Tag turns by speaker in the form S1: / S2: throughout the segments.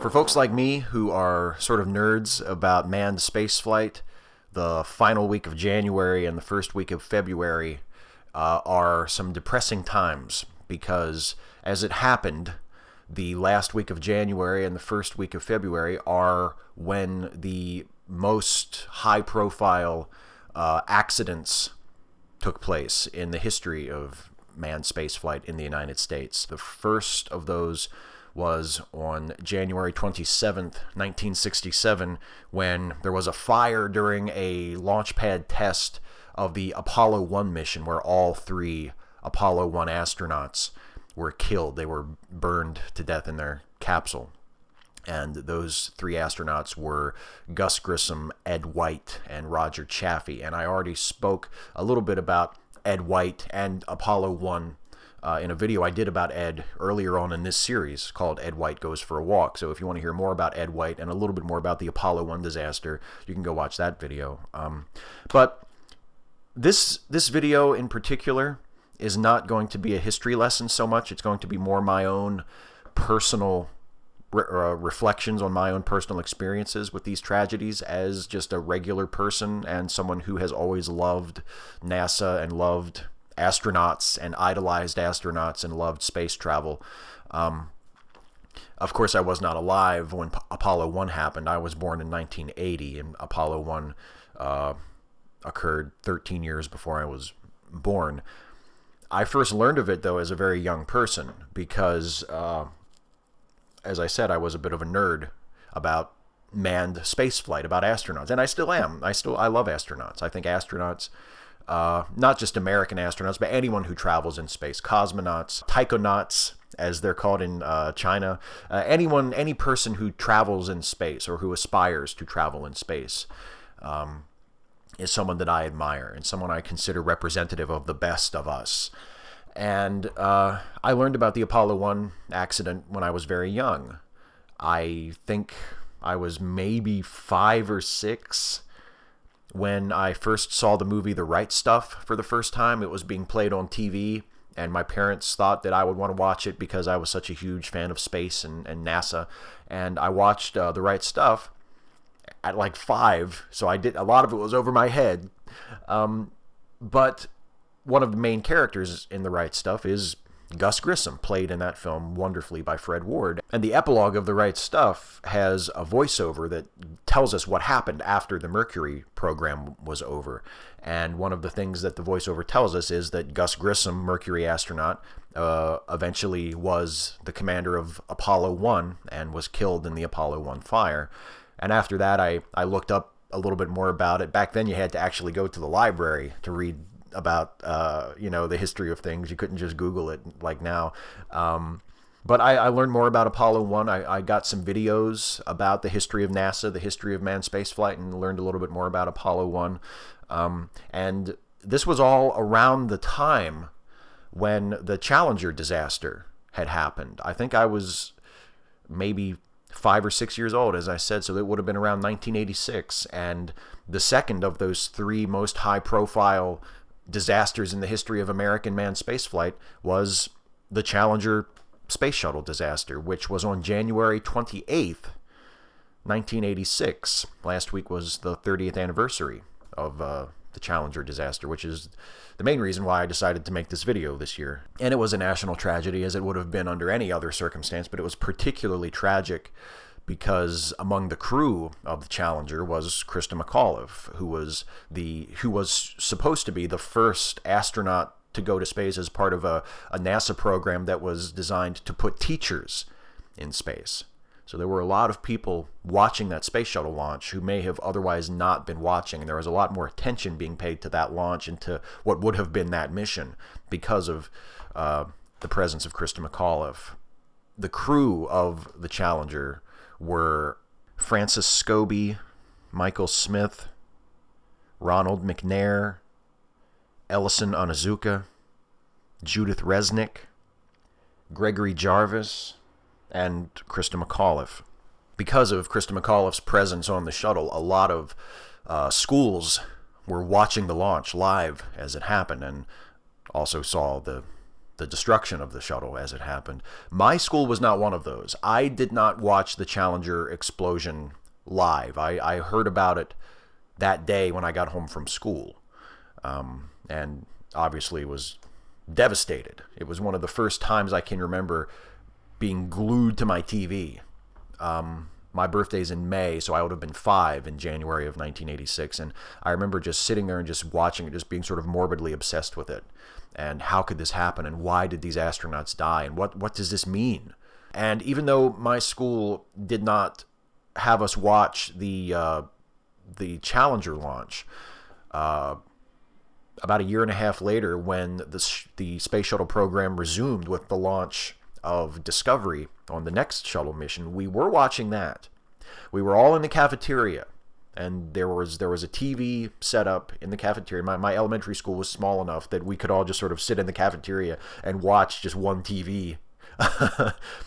S1: For folks like me who are sort of nerds about manned spaceflight, the final week of January and the first week of February are some depressing times because, as it happened, the last week of January and the first week of February are when the most high-profile accidents took place in the history of manned spaceflight in the United States. The first of those was on January 27th, 1967, when there was a fire during a launch pad test of the Apollo 1 mission where all three Apollo 1 astronauts were killed. They were burned to death in their capsule. And those three astronauts were Gus Grissom, Ed White, and Roger Chaffee. And I already spoke a little bit about Ed White and Apollo 1 in a video I did about Ed earlier on in this series called Ed White Goes for a Walk. So if you want to hear more about Ed White and a little bit more about the Apollo 1 disaster, you can go watch that video. But this video in particular is not going to be a history lesson so much. It's going to be more my own personal reflections on my own personal experiences with these tragedies as just a regular person and someone who has always loved NASA and loved astronauts and idolized astronauts and loved space travel. Of course, I was not alive when Apollo 1 happened. I was born in 1980, and Apollo 1 occurred 13 years before I was born. I first learned of it, though, as a very young person because, as I said, I was a bit of a nerd about manned spaceflight, about astronauts, and I still am. I love astronauts. I think astronauts, not just American astronauts, but anyone who travels in space, cosmonauts, taikonauts, as they're called in China, any person who travels in space or who aspires to travel in space is someone that I admire and someone I consider representative of the best of us. And I learned about the Apollo 1 accident when I was very young. I think I was maybe 5 or 6 when I first saw the movie The Right Stuff for the first time. It was being played on TV, and my parents thought that I would want to watch it because I was such a huge fan of space and NASA. And I watched The Right Stuff at like 5, so I did a lot of it was over my head. But one of the main characters in The Right Stuff is Gus Grissom, played in that film wonderfully by Fred Ward. And the epilogue of The Right Stuff has a voiceover that tells us what happened after the Mercury program was over. And one of the things that the voiceover tells us is that Gus Grissom, Mercury astronaut, eventually was the commander of Apollo 1 and was killed in the Apollo 1 fire. And after that, I looked up a little bit more about it. Back then, you had to actually go to the library to read about the history of things. You couldn't just Google it like now. But I learned more about Apollo 1. I got some videos about the history of NASA, the history of manned spaceflight, and learned a little bit more about Apollo 1. And this was all around the time when the Challenger disaster had happened. I think I was maybe 5 or 6 years old, as I said, so it would have been around 1986. And the second of those three most high-profile disasters in the history of American manned spaceflight was the Challenger space shuttle disaster, which was on January 28th, 1986. Last week was the 30th anniversary of the Challenger disaster, which is the main reason why I decided to make this video this year. And it was a national tragedy, as it would have been under any other circumstance, but it was particularly tragic because among the crew of the Challenger was Christa McAuliffe, who was supposed to be the first astronaut to go to space as part of a NASA program that was designed to put teachers in space. So there were a lot of people watching that space shuttle launch who may have otherwise not been watching. And there was a lot more attention being paid to that launch and to what would have been that mission because of the presence of Christa McAuliffe. The crew of the Challenger were Francis Scobie, Michael Smith, Ronald McNair, Ellison Onizuka, Judith Resnick, Gregory Jarvis, and Christa McAuliffe. Because of Christa McAuliffe's presence on the shuttle, a lot of schools were watching the launch live as it happened and also saw the the destruction of the shuttle as it happened. My school was not one of those. I did not watch the Challenger explosion live. I heard about it that day when I got home from school, and obviously was devastated. It was one of the first times I can remember being glued to my TV. My birthday's in May, so I would have been 5 in January of 1986, and I remember just sitting there and just watching it, just being sort of morbidly obsessed with it. And how could this happen, and why did these astronauts die, and what does this mean? And even though my school did not have us watch the Challenger launch, about a year and a half later, when the space shuttle program resumed with the launch of Discovery on the next shuttle mission, we were watching that. We were all in the cafeteria, and there was a TV set up in the cafeteria. My elementary school was small enough that we could all just sort of sit in the cafeteria and watch just one TV.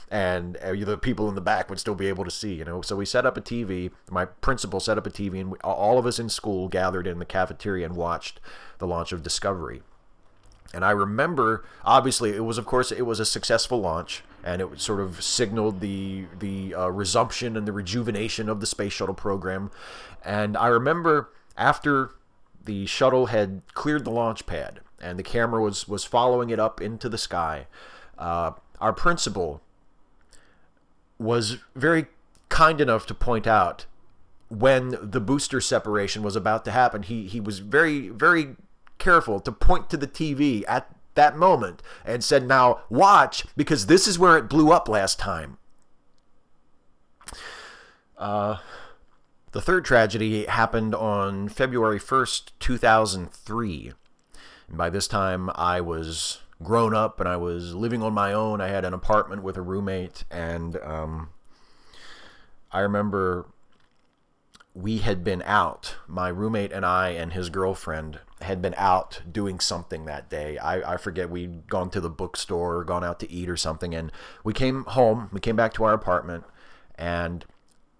S1: And the people in the back would still be able to see, So we set up a TV. My principal set up a TV, and all of us in school gathered in the cafeteria and watched the launch of Discovery. And I remember, obviously, it was a successful launch, and it sort of signaled the resumption and the rejuvenation of the space shuttle program. And I remember after the shuttle had cleared the launch pad and the camera was following it up into the sky, our principal was very kind enough to point out when the booster separation was about to happen. He was very, very careful to point to the TV at that moment and said, "Now watch, because this is where it blew up last time." The third tragedy happened on February 1st, 2003. And by this time, I was grown up and I was living on my own. I had an apartment with a roommate, and I remember we had been out. My roommate and I and his girlfriend had been out doing something that day. I forget, we'd gone to the bookstore or gone out to eat or something, and we came home. We came back to our apartment, and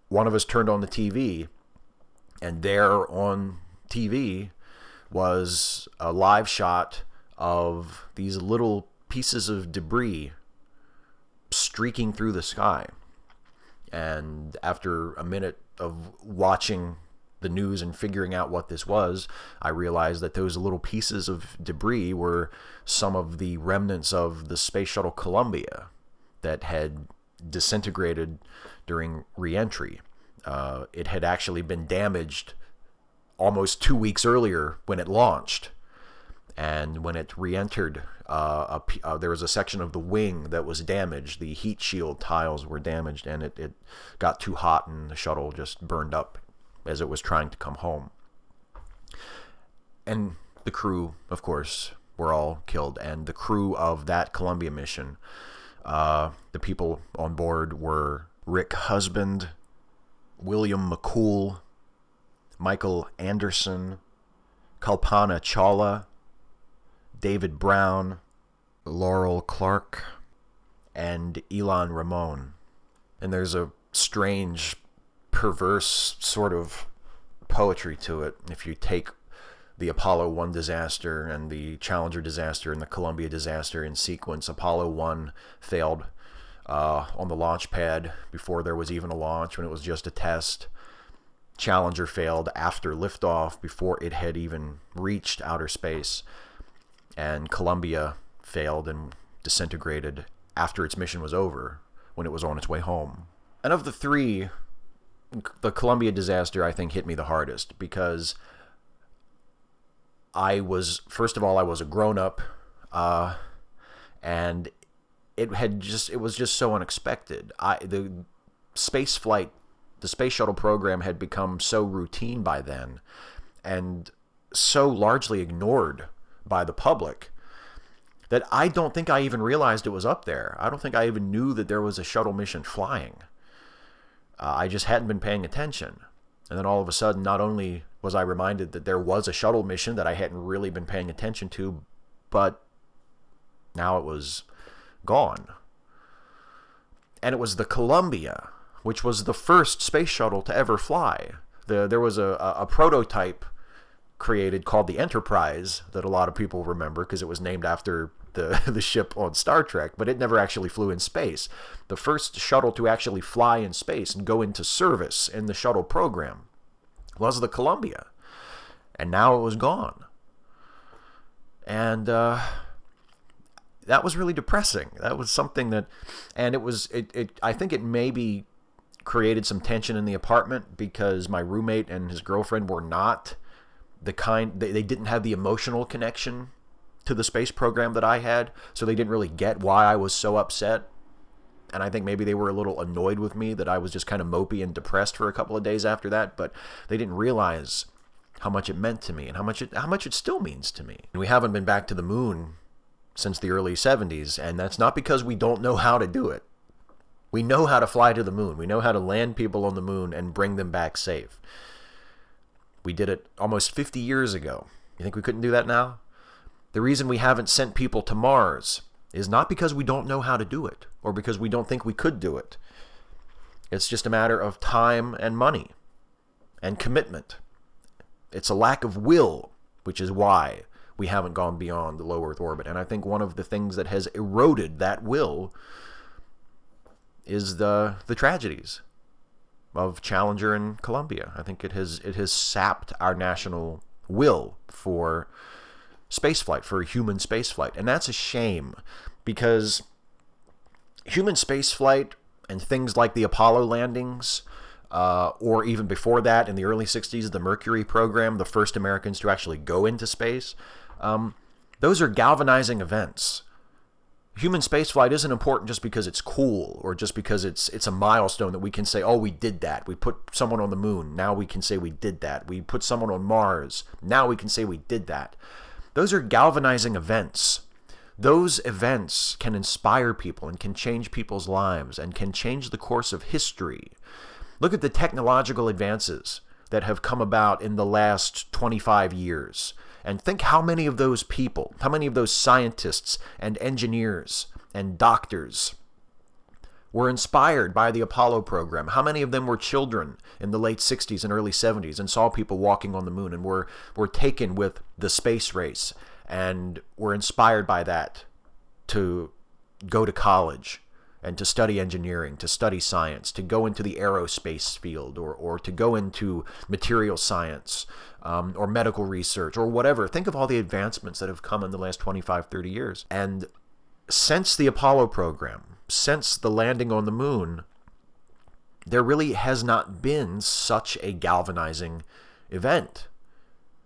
S1: one of us turned on the TV, and there on TV was a live shot of these little pieces of debris streaking through the sky. And after a minute of watching the news and figuring out what this was, I realized that those little pieces of debris were some of the remnants of the Space Shuttle Columbia that had disintegrated during re-entry. It had actually been damaged almost 2 weeks earlier when it launched. And when it re-entered, there was a section of the wing that was damaged. The heat shield tiles were damaged, and it got too hot, and the shuttle just burned up as it was trying to come home. And the crew, of course, were all killed. And the crew of that Columbia mission, the people on board were Rick Husband, William McCool, Michael Anderson, Kalpana Chawla, David Brown, Laurel Clark, and Elon Ramon. And there's a strange, perverse sort of poetry to it. If you take the Apollo 1 disaster and the Challenger disaster and the Columbia disaster in sequence, Apollo 1 failed on the launch pad before there was even a launch, when it was just a test. Challenger failed after liftoff, before it had even reached outer space. And Columbia failed and disintegrated after its mission was over, when it was on its way home. And of the three, the Columbia disaster, I think, hit me the hardest, because first of all, I was a grown-up, and it was just so unexpected. The space shuttle program had become so routine by then, and so largely ignored by the public, that I don't think I even realized it was up there. I don't think I even knew that there was a shuttle mission flying. I just hadn't been paying attention. And then all of a sudden, not only was I reminded that there was a shuttle mission that I hadn't really been paying attention to, but now it was gone. And it was the Columbia, which was the first space shuttle to ever fly. There was a prototype created called the Enterprise that a lot of people remember, because it was named after the, the ship on Star Trek, but it never actually flew in space. The first shuttle to actually fly in space and go into service in the shuttle program was the Columbia. And now it was gone. And that was really depressing. That was something that, and I think it maybe created some tension in the apartment because my roommate and his girlfriend were not the kind, they didn't have the emotional connection to the space program that I had, so they didn't really get why I was so upset. And I think maybe they were a little annoyed with me that I was just kind of mopey and depressed for a couple of days after that, but they didn't realize how much it meant to me and how much it still means to me. And we haven't been back to the moon since the early 70s, and that's not because we don't know how to do it. We know how to fly to the moon. We know how to land people on the moon and bring them back safe. We did it almost 50 years ago. You think we couldn't do that now? The reason we haven't sent people to Mars is not because we don't know how to do it or because we don't think we could do it. It's just a matter of time and money and commitment. It's a lack of will, which is why we haven't gone beyond the low Earth orbit. And I think one of the things that has eroded that will is the tragedies of Challenger and Columbia. I think it has sapped our national will for spaceflight, for human spaceflight. And that's a shame because human spaceflight and things like the Apollo landings, or even before that in the early 60s, the Mercury program, the first Americans to actually go into space, those are galvanizing events. Human spaceflight isn't important just because it's cool or just because it's a milestone that we can say, oh, we did that. We put someone on the moon. Now we can say we did that. We put someone on Mars. Now we can say we did that. Those are galvanizing events. Those events can inspire people and can change people's lives and can change the course of history. Look at the technological advances that have come about in the last 25 years. And think how many of those people, how many of those scientists and engineers and doctors were inspired by the Apollo program. How many of them were children in the late 60s and early 70s and saw people walking on the moon and were taken with the space race and were inspired by that to go to college and to study engineering, to study science, to go into the aerospace field or to go into material science or medical research or whatever. Think of all the advancements that have come in the last 25, 30 years. And since the Apollo program, since the landing on the moon, there really has not been such a galvanizing event.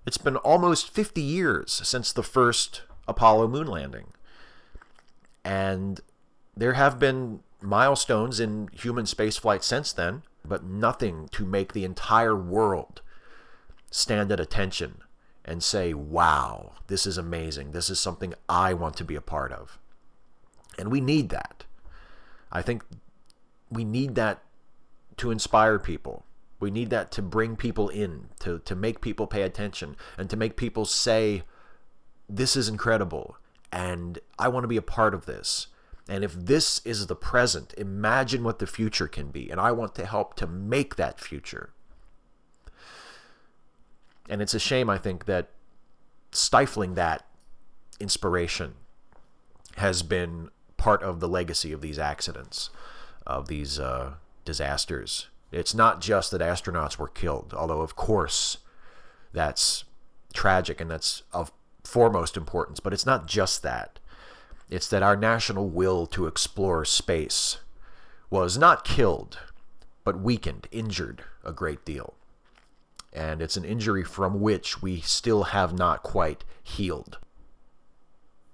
S1: It's been almost 50 years since the first Apollo moon landing. And there have been milestones in human spaceflight since then, but nothing to make the entire world stand at attention and say, wow, this is amazing. This is something I want to be a part of. And we need that. I think we need that to inspire people. We need that to bring people in, to make people pay attention, and to make people say, this is incredible, and I want to be a part of this. And if this is the present, imagine what the future can be, and I want to help to make that future. And it's a shame, I think, that stifling that inspiration has been part of the legacy of these accidents, of these disasters. It's not just that astronauts were killed, although of course that's tragic and that's of foremost importance, but it's not just that. It's that our national will to explore space was not killed, but weakened, injured a great deal. And it's an injury from which we still have not quite healed.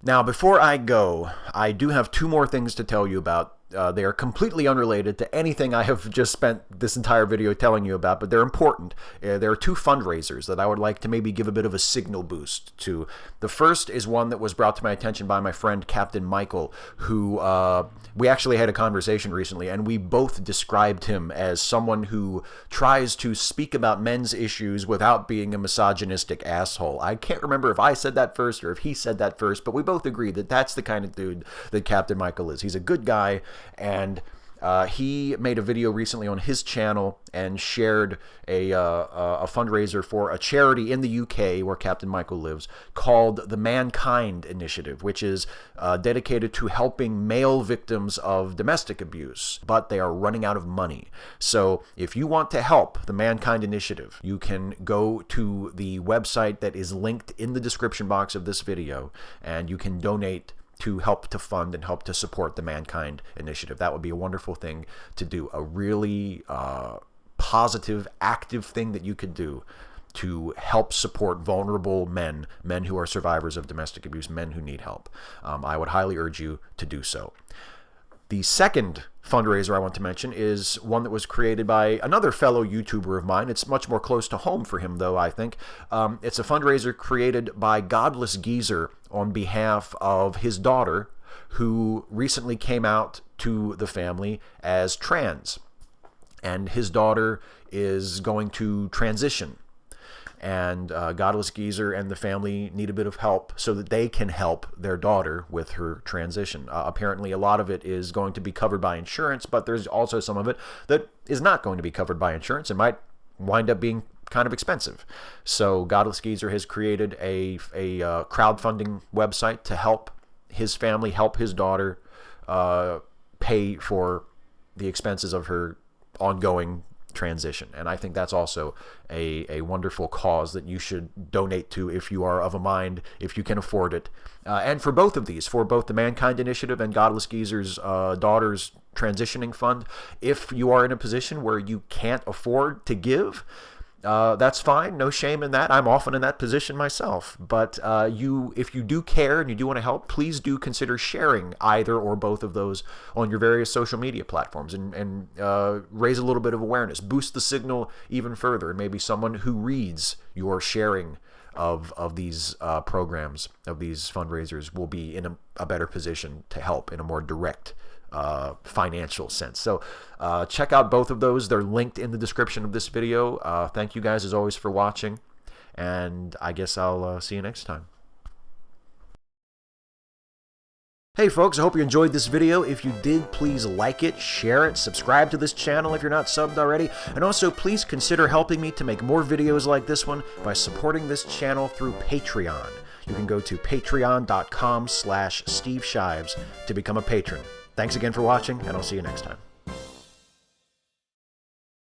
S1: Now, before I go, I do have two more things to tell you about. They are completely unrelated to anything I have just spent this entire video telling you about, but they're important. There are two fundraisers that I would like to maybe give a bit of a signal boost to. The first is one that was brought to my attention by my friend CaptainMikul, who we actually had a conversation recently, and we both described him as someone who tries to speak about men's issues without being a misogynistic asshole. I can't remember if I said that first or if he said that first, but we both agreed that that's the kind of dude that CaptainMikul is. He's a good guy, and He made a video recently on his channel and shared a fundraiser for a charity in the UK where CaptainMikul lives called the Mankind Initiative, which is dedicated to helping male victims of domestic abuse, but they are running out of money. So if you want to help the Mankind Initiative, you can go to the website that is linked in the description box of this video, and you can donate to help to fund and help to support the Mankind Initiative. That would be a wonderful thing to do, a really positive, active thing that you could do to help support vulnerable men who are survivors of domestic abuse, men who need help. I would highly urge you to do so. The second fundraiser I want to mention is one that was created by another fellow YouTuber of mine. It's much more close to home for him, though, I think. It's a fundraiser created by Godless Geezer on behalf of his daughter, who recently came out to the family as trans. And his daughter is going to transition. And Godless Geezer and the family need a bit of help so that they can help their daughter with her transition. Apparently, a lot of it is going to be covered by insurance, but there's also some of it that is not going to be covered by insurance. It might wind up being kind of expensive. So Godless Geezer has created a crowdfunding website to help his family, help his daughter pay for the expenses of her ongoing transition. And I think that's also a wonderful cause that you should donate to if you are of a mind, if you can afford it. And for both of these, for both the Mankind Initiative and Godless Geezer's daughter's transitioning fund, if you are in a position where you can't afford to give, that's fine. No shame in that. I'm often in that position myself. But if you do care and you do want to help, please do consider sharing either or both of those on your various social media platforms and raise a little bit of awareness. Boost the signal even further. And maybe someone who reads your sharing of these programs, of these fundraisers, will be in a better position to help in a more direct financial sense. So check out both of those. They're linked in the description of this video. Thank you guys as always for watching, and I guess I'll see you next time. Hey folks, I hope you enjoyed this video. If you did, please like it, share it, subscribe to this channel if you're not subbed already, and also please consider helping me to make more videos like this one by supporting this channel through Patreon. You can go to patreon.com/Steve Shives to become a patron. Thanks again for watching, and I'll see you next time.